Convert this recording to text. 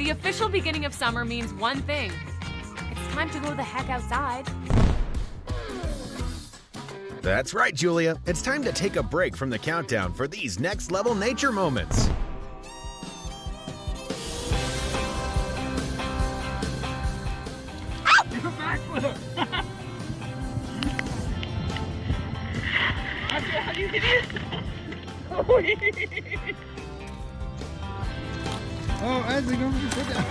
The official beginning of summer means one thing. It's time to go the heck outside. That's right, Julia. It's time to take a break from the countdown for these next-level nature moments. How do you get in? Oh, Isaac, don't sit down.